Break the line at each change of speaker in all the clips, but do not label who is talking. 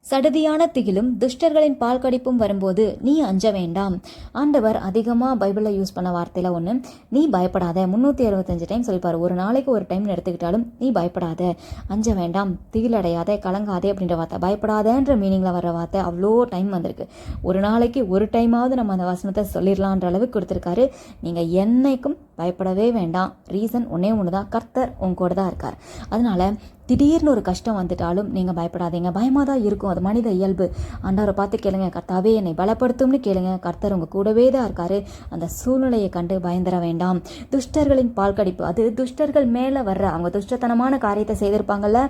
சடுதியான திகிலும் துஷ்டர்களின் பால் கடிப்பும் வரும்போது நீ அஞ்ச வேண்டாம். ஆண்டவர் அதிகமாக பைபிளில் யூஸ் பண்ண வார்த்தையில் ஒன்று, நீ பயப்படாத. 365 டைம் சொல்லிப்பார். ஒரு நாளைக்கு ஒரு டைம் எடுத்துக்கிட்டாலும் நீ பயப்படாத, அஞ்ச வேண்டாம், திகிலடையாத, கலங்காதே அப்படின்ற வார்த்தை, பயப்படாதன்ற மீனிங்கில் வர வார்த்தை அவ்வளோ டைம் வந்திருக்கு. ஒரு நாளைக்கு ஒரு டைமாவது நம்ம அந்த வசனத்தை சொல்லிடலான்ற அளவுக்கு கொடுத்துருக்காரு. நீங்கள் என்னைக்கும் பயப்படவே வேண்டாம். ரீசன் ஒன்றே ஒன்று தான், கர்த்தர் உங்க கூட தான் இருக்கார். அதனால திடீர்னு ஒரு கஷ்டம் வந்துட்டாலும் நீங்கள் பயப்படாதீங்க. பயமாக தான் இருக்கும், அது மனித இயல்பு. ஆண்டவரை பார்த்து கேளுங்க, கர்த்தாவே என்னை பலப்படுத்தும்னு கேளுங்க. கர்த்தர் உங்கள் கூடவே தான் இருக்காரு. அந்த சூழ்நிலையை கண்டு பயந்துட வேண்டாம். துஷ்டர்களின் பால் கடிப்பு, அது துஷ்டர்கள் மேலே வர்ற, அவங்க துஷ்டத்தனமான காரியத்தை செய்திருப்பாங்கல்ல,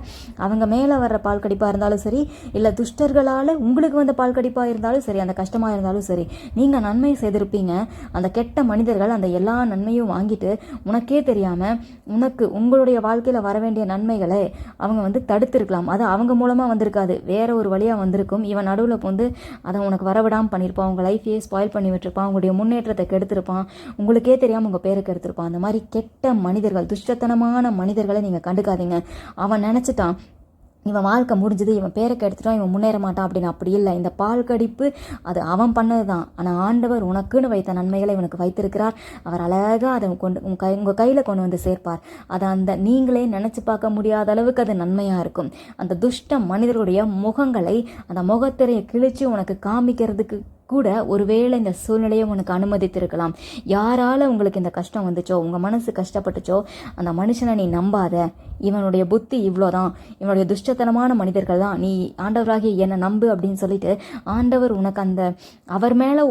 அவங்க மேலே வர்ற பால் கடிப்பாக இருந்தாலும் சரி, இல்லை துஷ்டர்களால் உங்களுக்கு வந்த பால் கடிப்பாக இருந்தாலும் சரி, அந்த கஷ்டமாக இருந்தாலும் சரி, நீங்கள் நன்மை செய்திருப்பீங்க. அந்த கெட்ட மனிதர்கள் அந்த எல்லா நன்மையும் வாங்கிட்டு உனக்கே தெரியாமல் உங்களுடைய வாழ்க்கையில் வர வேண்டிய நன்மைகளை அவங்க தடுத்திருக்கலாம். அது அவங்க மூலமாக வந்திருக்காது, வேற ஒரு வழியாக வந்திருக்கும். இவன் நடுவில் வந்து அதை உனக்கு வரவிடாமல் பண்ணியிருப்பான், உங்கள் லைஃபையே ஸ்பாயில் பண்ணி விட்டுருப்பான், உங்களுடைய முன்னேற்றத்தை கெடுத்திருப்பான், உங்களுக்கே தெரியாமல் உங்கள் பேரை கெடுத்திருப்பான். அந்த மாதிரி கெட்ட மனிதர்கள், துஷ்டத்தனமான மனிதர்களை நீங்கள் கண்டுக்காதீங்க. அவன் நினச்சிட்டான் இவன் வாழ்க்கை முடிஞ்சது, இவன் பேரை கெடுத்துட்டான், இவன் முன்னேற மாட்டான் அப்படின்னு. அப்படி இல்லை. இந்த பால் கடிப்பு அது அவன் பண்ணது தான். ஆனால் ஆண்டவர் உனக்குன்னு வைத்த நன்மைகளை இவனுக்கு வைத்திருக்கிறார். அவர் அழகாக அதை உங்கள் கையில் கொண்டு வந்து சேர்ப்பார். அதை நீங்களே நினச்சி பார்க்க முடியாத அளவுக்கு அது நன்மையாக இருக்கும். அந்த துஷ்ட மனிதர்களுடைய முகங்களை, அந்த முகத்திரையை கிழிச்சு உனக்கு காமிக்கிறதுக்கு கூட ஒருவேளை இந்த சூழ்நிலையை உனக்கு அனுமதித்திருக்கலாம். யாரால உங்களுக்கு இந்த கஷ்டம் வந்துச்சோ, உங்கள் மனசு கஷ்டப்பட்டுச்சோ, அந்த மனுஷனை நீ நம்பாத. இவனுடைய புத்தி இவ்வளோதான், இவனுடைய துஷ்டத்தனமான மனிதர்கள் தான், நீ ஆண்டவராகி என்னை நம்பு அப்படின்னு சொல்லிட்டு ஆண்டவர் உனக்கு அவர் மேலே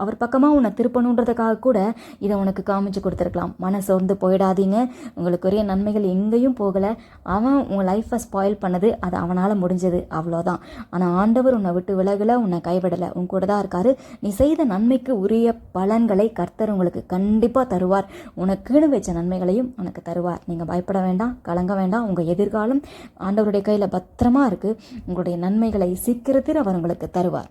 அவர் பக்கமாக உன்னை திருப்பணுன்றதுக்காக கூட இதை உனக்கு காமிச்சு கொடுத்துருக்கலாம். மனசோர்ந்து போயிடாதீங்க. உங்களுக்குரிய நன்மைகள் எங்கேயும் போகலை. அவன் உங்கள் லைஃப்பை ஸ்பாயில் பண்ணது, அது அவனால் முடிஞ்சது, அவ்வளோதான். ஆனால் ஆண்டவர் உன்னை விட்டு விலகலை, உன்னை கைவிடலை, உன் கூட தான் இருக்காரு. நீ செய்த நன்மைக்கு உரிய பலன்களை கர்த்தர் உங்களுக்கு கண்டிப்பாக தருவார். உனக்குன்னு வச்ச நன்மைகளையும் உனக்கு தருவார். நீங்கள் பயப்பட வேண்டாம், கலங்க வேண்டாம். உங்கள் எதிர்காலம் ஆண்டவருடைய கையில் பத்திரமா இருக்குது. உங்களுடைய நன்மைகளை சீக்கிரத்தில் அவர் உங்களுக்கு தருவார்.